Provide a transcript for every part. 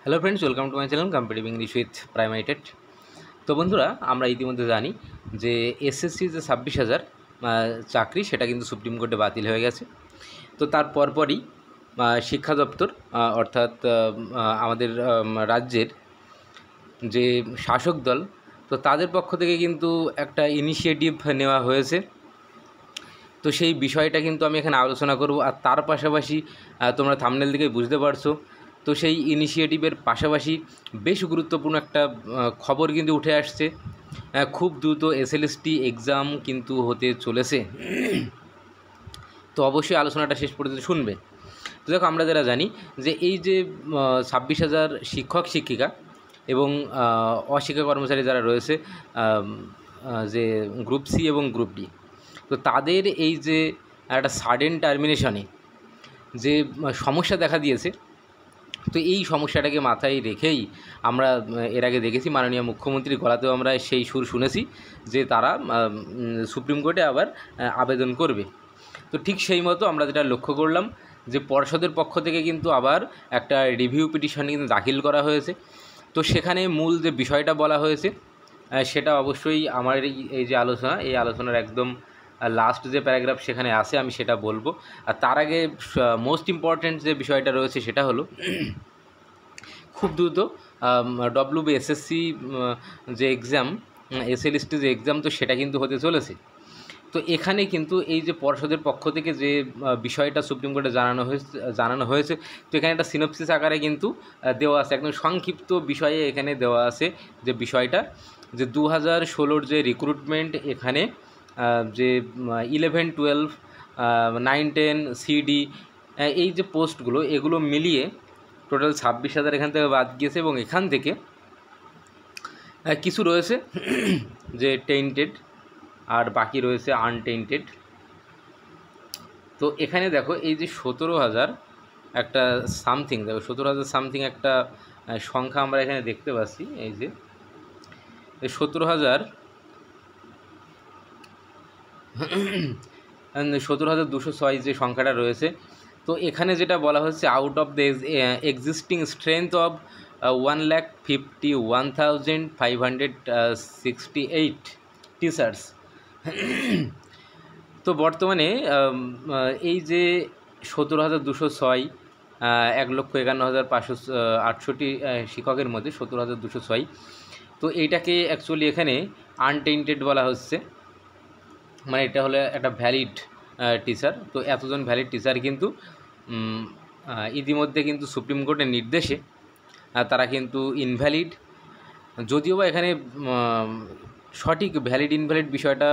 Hello friends, welcome to my channel competitive English with primary TET. তো বন্ধুরা, আমরা ইতিমধ্যে জানি যে এসএসসি যে 26,000 চাকরি, সেটা কিন্তু সুপ্রিম কোর্টে বাতিল হয়ে গেছে। তো তার পরপরই শিক্ষা দপ্তর অর্থাৎ আমাদের রাজ্যের যে শাসক দল, তো তাদের পক্ষ থেকে কিন্তু একটা ইনিশিয়েটিভ নেওয়া হয়েছে। তো সেই বিষয়টা কিন্তু আমি এখানে আলোচনা করব। আর তার পাশাপাশি তোমরা থাম্বনেল থেকে বুঝতে পারছো, তো সেই ইনিশিয়েটিভের পাশাপাশি বেশ গুরুত্বপূর্ণ একটা খবর কিন্তু উঠে আসছে। খুব দ্রুত এসএলএসটি এক্সাম কিন্তু হতে চলেছে। তো অবশ্যই আলোচনাটা শেষ পর্যন্ত শুনবে। তো দেখো, আমরা যারা জানি যে এই যে 26,000 শিক্ষক শিক্ষিকা এবং অশিক্ষক কর্মচারী যারা রয়েছে, যে গ্রুপ সি এবং গ্রুপ ডি, তো তাদের এই যে একটা সাডেন টার্মিনেশনে যে সমস্যা দেখা দিয়েছে, তো এই সমস্যাটাকে মাথায় রেখেই আমরা এর আগে দেখেছি মাননীয় মুখ্যমন্ত্রীর গলাতেও আমরা সেই সুর শুনেছি যে তারা সুপ্রিম কোর্টে আবার আবেদন করবে। তো ঠিক সেই মতো আমরা যেটা লক্ষ্য করলাম যে পর্ষদের পক্ষ থেকে কিন্তু আবার একটা রিভিউ পিটিশন কিন্তু দাখিল করা হয়েছে। তো সেখানে মূল যে বিষয়টা বলা হয়েছে সেটা অবশ্যই আমার এই যে আলোচনা, এই আলোচনার একদম লাস্ট যে প্যারাগ্রাফ সেখানে আছে, আমি সেটা বলবো। আর তার আগে মোস্ট ইম্পর্ট্যান্ট যে বিষয়টা রয়েছে সেটা হলো খুব দ্রুত ডব্লিউবিএসএসসি যে এক্সাম, এসএলএসটি যে এক্সাম, তো সেটা কিন্তু হতে চলেছে। তো এখানে কিন্তু এই যে পর্ষদের পক্ষ থেকে যে বিষয়টা সুপ্রিম কোর্টে জানানো হয়েছে, তো এখানে একটা সিনপসিস আকারে কিন্তু দেওয়া আছে, একদম সংক্ষিপ্ত বিষয়ে এখানে দেওয়া আছে যে বিষয়টা যে 2016 যে রিক্রুটমেন্ট, এখানে যে 11, 12, 9, 10 সিডি, এই যে পোস্টগুলো, এগুলো মিলিয়ে টোটাল 26,000 এখান থেকে বাদ গিয়েছে। এবং এখান থেকে কিছু রয়েছে যে টেন্টেড, আর বাকি রয়েছে আনটেন্টেড। তো এখানে দেখো এই যে 17,000 একটা সামথিং, দেখো 17,000 সামথিং একটা সংখ্যা আমরা এখানে দেখতে পাচ্ছি। এই যে 17,206 যে সংখ্যাটা রয়েছে, তো এখানে যেটা বলা হচ্ছে, out of the existing strength of 1,51,568 teachers. তো বর্তমানে এই যে 17,206, 1,51,568 শিক্ষকের মধ্যে 17,206, তো এইটাকে অ্যাকচুয়ালি এখানে আনটেন্টেড বলা হচ্ছে। মানে এটা হলো একটা ভ্যালিড টিচার। তো এতজন ভ্যালিড টিচার কিন্তু ইতিমধ্যে কিন্তু সুপ্রিম কোর্টের নির্দেশে তারা কিন্তু ইনভ্যালিড। যদিও বা এখানে সঠিক ভ্যালিড ইনভ্যালিড বিষয়টা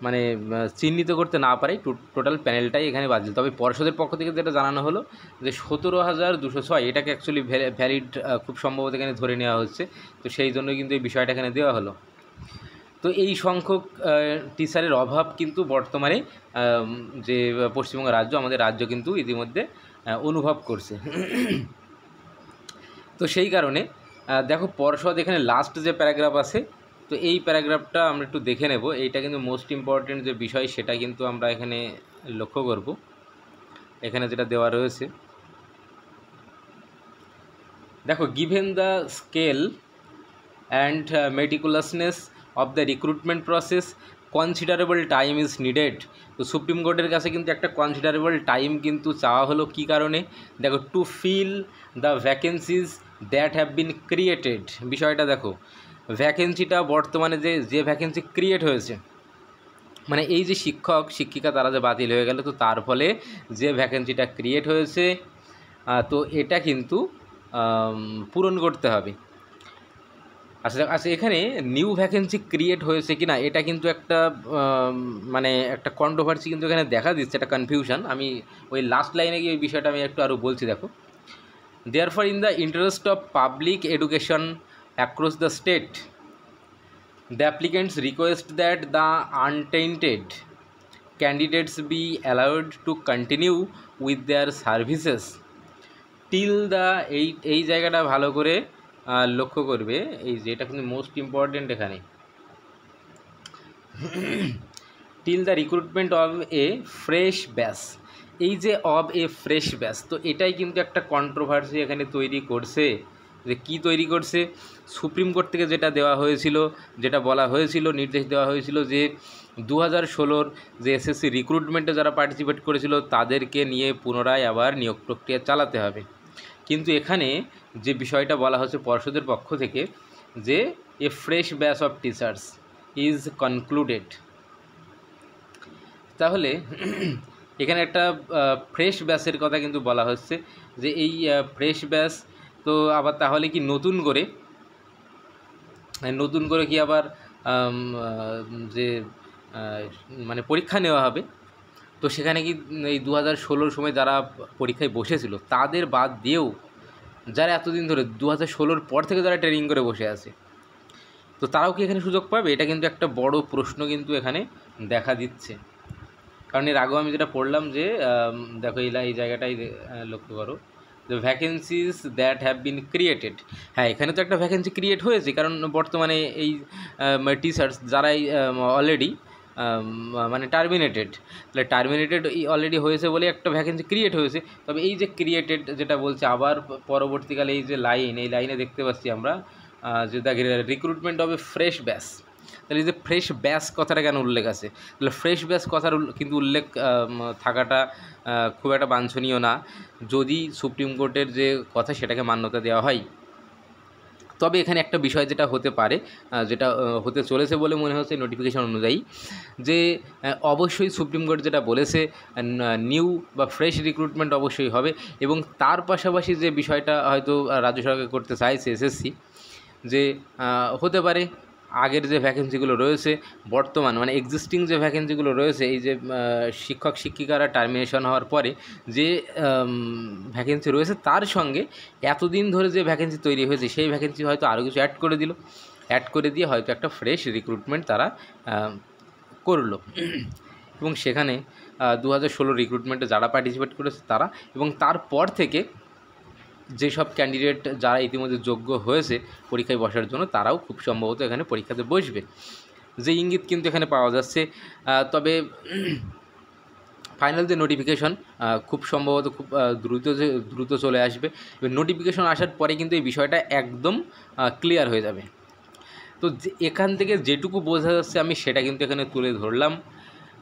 মানে চিহ্নিত করতে না পারে, টোটাল প্যানেলটাই এখানে বাতিল। তবে পর্ষদের পক্ষ থেকে যেটা জানানো হলো যে 17,206 এটাকে অ্যাকচুয়ালি ভ্যালিড খুব সম্ভবত এখানে ধরে নেওয়া হচ্ছে। তো সেই জন্য কিন্তু এই বিষয়টা এখানে দেওয়া হলো। তো এই সংখ্যক টিচারের অভাব কিন্তু বর্তমানে যে পশ্চিমবঙ্গ রাজ্য, আমাদের রাজ্য কিন্তু ইতিমধ্যে অনুভব করছে। তো সেই কারণে দেখো, পর্ষদ এখানে লাস্ট যে প্যারাগ্রাফ আছে, তো এই প্যারাগ্রাফটা আমরা একটু দেখে নেব। এইটা কিন্তু মোস্ট ইম্পর্টেন্ট যে বিষয়, সেটা কিন্তু আমরা এখানে লক্ষ্য করব। এখানে যেটা দেওয়া রয়েছে, দেখো, given the scale and meticulousness of the recruitment process, considerable time is needed. তো সুপ্রিম কোর্টের কাছে কিন্তু একটা কনসিডারেবল টাইম কিন্তু চাওয়া হলো। কী কারণে? দেখো, to fill the vacancies that have been created. বিষয়টা দেখো, ভ্যাকেন্সিটা বর্তমানে যে ভ্যাকেন্সি ক্রিয়েট হয়েছে, মানে এই যে শিক্ষক শিক্ষিকা তারা যে বাতিল হয়ে গেল, তো তার ফলে যে ভ্যাকেন্সিটা ক্রিয়েট হয়েছে, তো এটা কিন্তু পূরণ করতে হবে। আচ্ছা, এখানে নিউ ভ্যাকেন্সি ক্রিয়েট হয়েছে কি না, এটা কিন্তু একটা মানে একটা কন্ট্রোভার্সি কিন্তু এখানে দেখা দিচ্ছে, একটা কনফিউশন। আমি ওই লাস্ট লাইনে গিয়ে ওই বিষয়টা আমি একটু আরও বলছি। দেখো, therefore in the interest of public education across the state, the applicants request that the untainted candidates be allowed to continue with their services till the এই জায়গাটা ভালো করে লক্ষ্য করবে। এই যে এটা কিন্তু মোস্ট ইম্পর্টেন্ট এখানে, till the recruitment of a fresh batch। এই যে অব এ ফ্রেশ ব্যাচ, তো এটাই কিন্তু একটা কন্ট্রোভার্সি এখানে তৈরি করছে। যে কি তৈরি করছে, সুপ্রিম কোর্ট থেকে যেটা দেওয়া হয়েছিল, যেটা বলা হয়েছিল, নির্দেশ দেওয়া হয়েছিল যে 2016 যে এসএসসি রিক্রুটমেন্টে যারা পার্টিসিপেট করেছিল তাদেরকে নিয়ে পুনরায় আবার নিয়োগ প্রক্রিয়া চালাতে হবে। কিন্তু এখানে যে বিষয়টা বলা হচ্ছে পর্ষদের পক্ষ থেকে যে এ fresh batch of teachers is concluded. তাহলে এখানে একটা ফ্রেশ ব্যাচের কথা কিন্তু বলা হচ্ছে যে এই ফ্রেশ ব্যাচ, তো আবার তাহলে কি নতুন করে কি আবার যে মানে পরীক্ষা নেওয়া হবে? তো সেখানে কি এই 2016 সময় যারা পরীক্ষায় বসেছিল তাদের বাদ দিয়েও যারা এতদিন ধরে 2016 পর থেকে যারা ট্রেনিং করে বসে আছে, তো তারাও কি এখানে সুযোগ পাবে? এটা কিন্তু একটা বড় প্রশ্ন কিন্তু এখানে দেখা দিচ্ছে। কারণ এর আগেও আমি যেটা পড়লাম যে দেখো এই জায়গাটাই লক্ষ্য করো, the vacancies that have been created. হ্যাঁ, এখানে তো একটা ভ্যাকেন্সি ক্রিয়েট হয়েছে, কারণ বর্তমানে এই টিচার্স যারাই অলরেডি মানে টার্মিনেটেড, তাহলে টার্মিনেটেড অলরেডি হয়েছে বলে একটা ভ্যাকেন্সি ক্রিয়েট হয়েছে। তবে এই যে ক্রিয়েটেড যেটা বলছে, আবার পরবর্তীকালে এই যে এই লাইনে দেখতে পাচ্ছি আমরা যে the recruitment of A fresh batch. তাহলে এই যে ফ্রেশ ব্যাচ কথাটা কেন উল্লেখ আছে? তাহলে ফ্রেশ ব্যাচ কথার কিন্তু উল্লেখ থাকাটা খুব একটা বাঞ্ছনীয় না, যদি সুপ্রিম কোর্টের যে কথা সেটাকে মান্যতা দেওয়া হয়। তবে এখানে একটা বিষয় যেটা হতে পারে, যেটা হতে চলেছে বলে মনে হচ্ছে নোটিফিকেশন অনুযায়ী, যে অবশ্যই সুপ্রিম কোর্ট যেটা বলেছে নিউ বা ফ্রেশ রিক্রুটমেন্ট অবশ্যই হবে, এবং তার পাশাপাশি যে বিষয়টা হয়তো রাজ্য সরকার করতে চাইছে এসএসসি, যে হতে পারে আগের যে ভ্যাকেন্সিগুলো রয়েছে, বর্তমান মানে এক্সিস্টিং যে ভ্যাকেন্সিগুলো রয়েছে, এই যে শিক্ষক শিক্ষিকারা টার্মিনেশন হওয়ার পরে যে ভ্যাকেন্সি রয়েছে তার সঙ্গে এতদিন ধরে যে ভ্যাকেন্সি তৈরি হয়েছে সেই ভ্যাকেন্সি হয়তো আরও কিছু অ্যাড করে দিয়ে হয়তো একটা ফ্রেশ রিক্রুটমেন্ট তারা করলো। এবং সেখানে 2016 রিক্রুটমেন্টে যারা পার্টিসিপেট করেছে তারা, এবং তারপর থেকে যেসব ক্যান্ডিডেট যারা ইতিমধ্যে যোগ্য হয়েছে পরীক্ষায় বসার জন্য, তারাও খুব সম্ভবত এখানে পরীক্ষাতে বসবে, যে ইঙ্গিত কিন্তু এখানে পাওয়া যাচ্ছে। তবে ফাইনাল যে নোটিফিকেশন খুব সম্ভবত খুব দ্রুত চলে আসবে, এবং নোটিফিকেশন আসার পরে কিন্তু এই বিষয়টা একদম ক্লিয়ার হয়ে যাবে। তো এখান থেকে যেটুকু বোঝা যাচ্ছে আমি সেটা কিন্তু এখানে তুলে ধরলাম।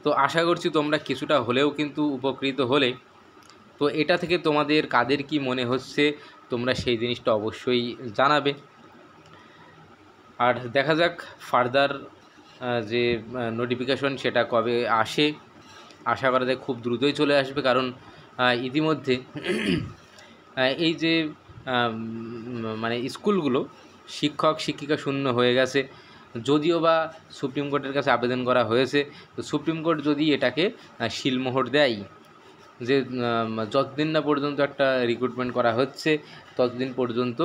তো আশা করছি তোমরা কিছুটা হলেও কিন্তু উপকৃত হলে। তো এটা থেকে তোমাদের কাদের কি মনে হচ্ছে তোমরা সেই জিনিসটা অবশ্যই জানাবে। আর দেখা যাক ফার্দার যে নোটিফিকেশন সেটা কবে আসে। আশা করা যায় খুব দ্রুতই চলে আসবে, কারণ ইতিমধ্যে এই যে মানে স্কুলগুলো শিক্ষক শিক্ষিকা শূন্য হয়ে গেছে। যদিও বা সুপ্রিম কোর্টের কাছে আবেদন করা হয়েছে, তো সুপ্রিম কোর্ট যদি এটাকে শিলমোহর দেয় যে যতদিন না পর্যন্ত একটা রিক্রুটমেন্ট করা হচ্ছে ততদিন পর্যন্ত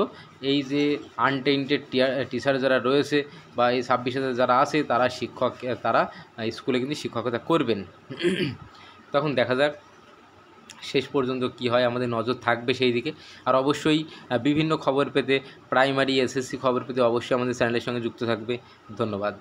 এই যে আনটেন্টেড টিচার যারা রয়েছে বা এই 26,000 যারা আছে তারা স্কুলে কিন্তু শিক্ষকতা করবেন। তখন দেখা যাক শেষ পর্যন্ত কি হয়, আমাদের নজর থাকবে সেই দিকে। আর অবশ্যই বিভিন্ন খবর পেতে, প্রাইমারি এসএসসি খবর পেতে অবশ্যই আমাদের চ্যানেলের সঙ্গে যুক্ত থাকবে। ধন্যবাদ।